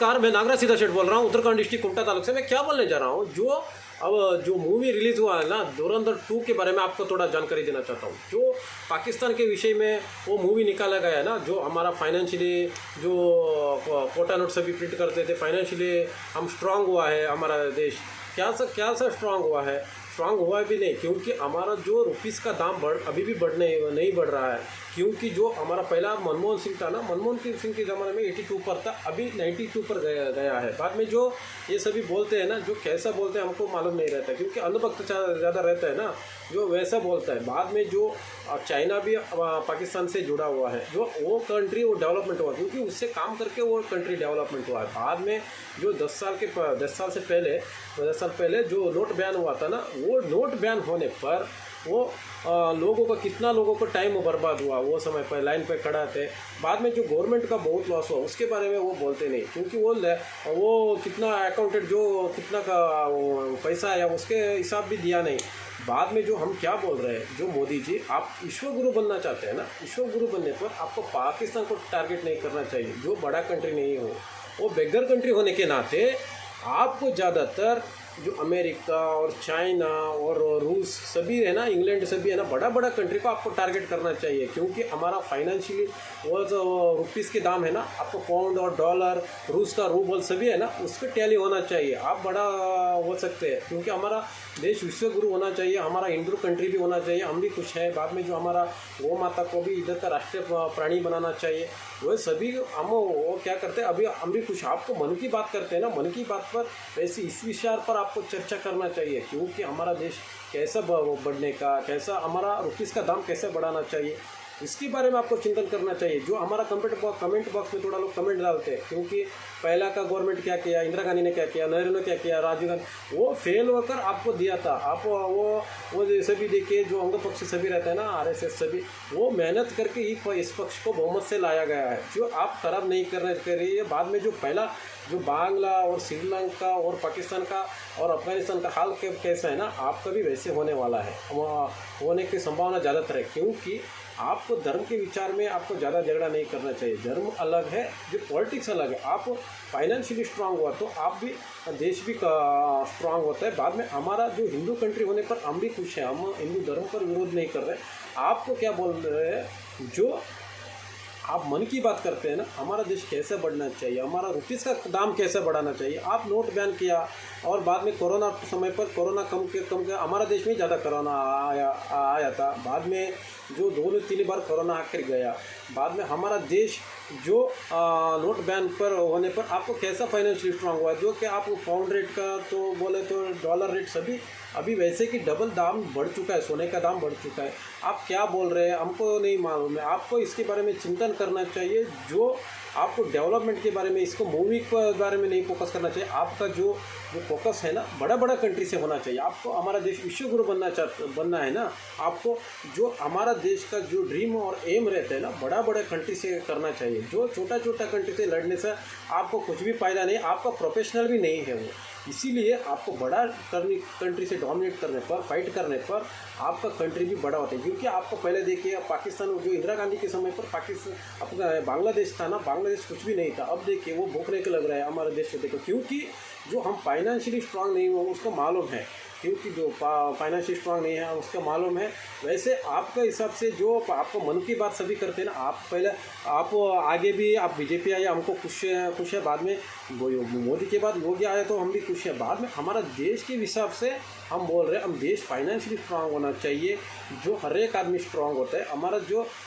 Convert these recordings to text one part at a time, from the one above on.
Car मैं नागराज सीधा शेठ बोल रहा हूँ, उत्तराखंड डिस्ट्रिक्ट कुमटा तालुक से। मैं क्या बोलने जा रहा हूँ, जो मूवी रिलीज़ हुआ है ना धुरंधर 2 के बारे में आपको थोड़ा जानकारी देना चाहता हूँ। जो पाकिस्तान के विषय में वो मूवी निकाला गया है ना, जो हमारा फाइनेंशियली जो कोटा नोट सभी प्रिंट करते थे, फाइनेंशियली हम स्ट्रांग हुआ है हमारा देश। क्या सा स्ट्रांग हुआ है? स्ट्रांग हुआ भी नहीं, क्योंकि हमारा जो रुपीस का दाम अभी भी नहीं बढ़ रहा है। क्योंकि जो हमारा पहला मनमोहन सिंह था ना, मनमोहन सिंह के ज़माने में 82 पर था, अभी 92 पर गया है। बाद में जो ये सभी बोलते हैं ना, जो कैसा बोलते हैं हमको मालूम नहीं रहता, क्योंकि अंधभक्त ज़्यादा रहता है ना, जो वैसा बोलता है। बाद में जो चाइना भी पाकिस्तान से जुड़ा हुआ है, जो वो कंट्री वो डेवलपमेंट हुआ, क्योंकि उससे काम करके वो कंट्री डेवलपमेंट हुआ है। बाद में जो 10 साल पहले जो नोट बैन हुआ था ना, वो नोट बैन होने पर वो कितना लोगों को टाइम बर्बाद हुआ, वो समय पर लाइन पे खड़ा थे। बाद में जो गवर्नमेंट का बहुत लॉस हुआ, उसके बारे में वो बोलते नहीं, क्योंकि वो कितना अकाउंटेंट जो कितना का पैसा आया उसके हिसाब भी दिया नहीं। बाद में जो हम क्या बोल रहे हैं, जो मोदी जी आप विश्व गुरु बनना चाहते हैं ना, विश्व गुरु बनने पर आपको पाकिस्तान को टारगेट नहीं करना चाहिए, जो बड़ा कंट्री नहीं हो, वो बेगर कंट्री होने के नाते आपको ज़्यादातर जो अमेरिका और चाइना और रूस सभी है ना, इंग्लैंड सभी है ना, बड़ा कंट्री को आपको टारगेट करना चाहिए। क्योंकि हमारा फाइनेंशियली वो जो रुपीस के दाम है ना, आपको पाउंड और डॉलर, रूस का रूबल सभी है ना, उसके टैली होना चाहिए, आप बड़ा हो सकते हैं। क्योंकि हमारा देश विश्व गुरु होना चाहिए, हमारा हिंदू कंट्री भी होना चाहिए, हम भी खुश हैं। बाद में जो हमारा गौ माता को भी इधर का राष्ट्रीय प्राणी बनाना चाहिए, वह सभी हम वो क्या करते हैं, अभी हम भी कुछ आपको मन की बात करते हैं ना, मन की बात पर वैसे इस विषय पर आपको चर्चा करना चाहिए। क्योंकि हमारा देश कैसा बढ़ने का, कैसा हमारा रुपीस का दाम कैसे बढ़ाना चाहिए, इसके बारे में आपको चिंतन करना चाहिए। जो हमारा कमेंट बॉक्स में थोड़ा लोग कमेंट डालते हैं, क्योंकि पहला का गवर्नमेंट क्या किया, इंदिरा गांधी ने क्या किया, नेहरू ने क्या किया, राजीव गांधी, वो फेल होकर आपको दिया था। आप वो सभी देखिए, जो अंग पक्ष सभी रहता है ना, RSS सभी, वो मेहनत करके ही इस पक्ष को बहुमत से लाया गया है, जो आप खराब नहीं करना चाहिए। बाद में जो पहला जो बांग्ला और श्रीलंका और पाकिस्तान का और अफगानिस्तान का हाल कैसा है ना, आपका भी वैसे होने वाला है, होने की संभावना ज़्यादातर है। क्योंकि आपको धर्म के विचार में आपको ज़्यादा झगड़ा नहीं करना चाहिए, धर्म अलग है, जो पॉलिटिक्स अलग है। आप फाइनेंशियली स्ट्रांग हुआ तो आप भी देश भी स्ट्रांग होता है। बाद में हमारा जो हिंदू कंट्री होने पर हम भी खुश हैं, हम हिंदू धर्म पर विरोध नहीं कर रहे। आपको क्या बोल रहे हैं, जो आप मन की बात करते हैं ना, हमारा देश कैसे बढ़ना चाहिए, हमारा रुपीस का दाम कैसे बढ़ाना चाहिए। आप नोट बैन किया और बाद में कोरोना समय पर कोरोना कम के हमारा देश में ज़्यादा कोरोना आया था। बाद में जो 2-3 बार कोरोना आकर गया। बाद में हमारा देश जो नोट बैन पर होने पर आपको कैसा फाइनेंशियल स्ट्रांग हुआ, जो कि आप पाउंड रेट का तो बोले तो डॉलर रेट सभी अभी वैसे कि डबल दाम बढ़ चुका है, सोने का दाम बढ़ चुका है। आप क्या बोल रहे हैं हमको नहीं मालूम है, आपको इसके बारे में चिंतन करना चाहिए। जो आपको डेवलपमेंट के बारे में, इसको मूवी के बारे में नहीं फोकस करना चाहिए। आपका जो फोकस है ना, बड़ा कंट्री से होना चाहिए। आपको हमारा देश विश्व गुरु बनना है ना, आपको जो हमारा देश का जो ड्रीम और एम रहता है ना, बड़ा कंट्री से करना चाहिए। जो छोटा कंट्री से लड़ने से आपको कुछ भी फायदा नहीं, आपका प्रोफेशनल भी नहीं है वो। इसीलिए आपको बड़ा कंट्री से डोमिनेट करने पर, फाइट करने पर आपका कंट्री भी बड़ा होता है। क्योंकि आपको पहले देखिए, पाकिस्तान जो इंदिरा गांधी के समय पर पाकिस्तान अपना बांग्लादेश था ना, बांग्लादेश कुछ भी नहीं था। अब देखिए वो भूखने के लग रहा है हमारे देश को देखो, क्योंकि जो हम फाइनेंशियली स्ट्रांग नहीं हो उसको मालूम है। क्योंकि जो फाइनेंशियल स्ट्रांग नहीं है उसका मालूम है। वैसे आपका हिसाब से जो आपको मन की बात सभी करते हैं ना, आप पहले आप आगे भी आप बीजेपी आए, हमको खुश है। बाद में मोदी के बाद योगी आए तो हम भी खुश हैं। बाद में हमारा देश के हिसाब से हम बोल रहे हैं, हम देश फाइनेंशियली स्ट्रांग होना चाहिए, जो हर एक आदमी स्ट्रांग होता है।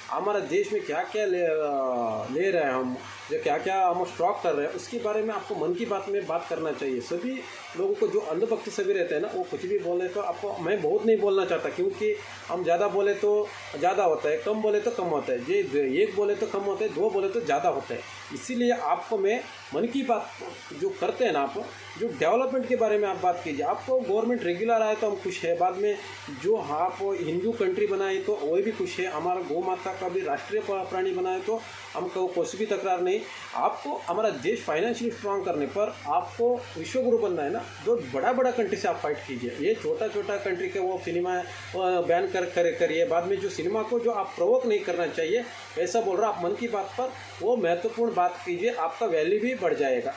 हमारा देश में क्या क्या ले रहे हैं हम, जो क्या क्या हम स्टॉक कर रहे हैं, उसके बारे में आपको मन की बात में बात करना चाहिए। सभी लोगों को जो अंधभक्त सभी रहते हैं ना, वो कुछ भी बोले तो आपको, मैं बहुत नहीं बोलना चाहता, क्योंकि हम ज़्यादा बोले तो ज़्यादा होता है, कम बोले तो कम होता है। ये एक बोले तो कम होता है, 2 बोले तो ज़्यादा होता है। इसीलिए आपको मैं मन की बात जो करते हैं ना, आप जो डेवलपमेंट के बारे में आप बात कीजिए। आपको गवर्नमेंट रेगुलर आए तो हम खुश है। बाद में जो आप हिंदू कंट्री बनाए तो वही भी खुश है। हमारा गौ माता का भी राष्ट्रीय प्राणी बनाए तो हमको कुछ भी तकरार नहीं। आपको हमारा देश फाइनेंशियली स्ट्रांग करने पर आपको विश्व गुरु बनना है ना, जो बड़ा कंट्री से आप फाइट कीजिए। ये छोटा कंट्री के वो सिनेमा बैन करिए। बाद में जो सिनेमा को जो आप प्रोवोक नहीं करना चाहिए, ऐसा बोल रहा आप मन की बात पर वो महत्वपूर्ण बात कीजिए, आपका वैल्यू भी बढ़ जाएगा।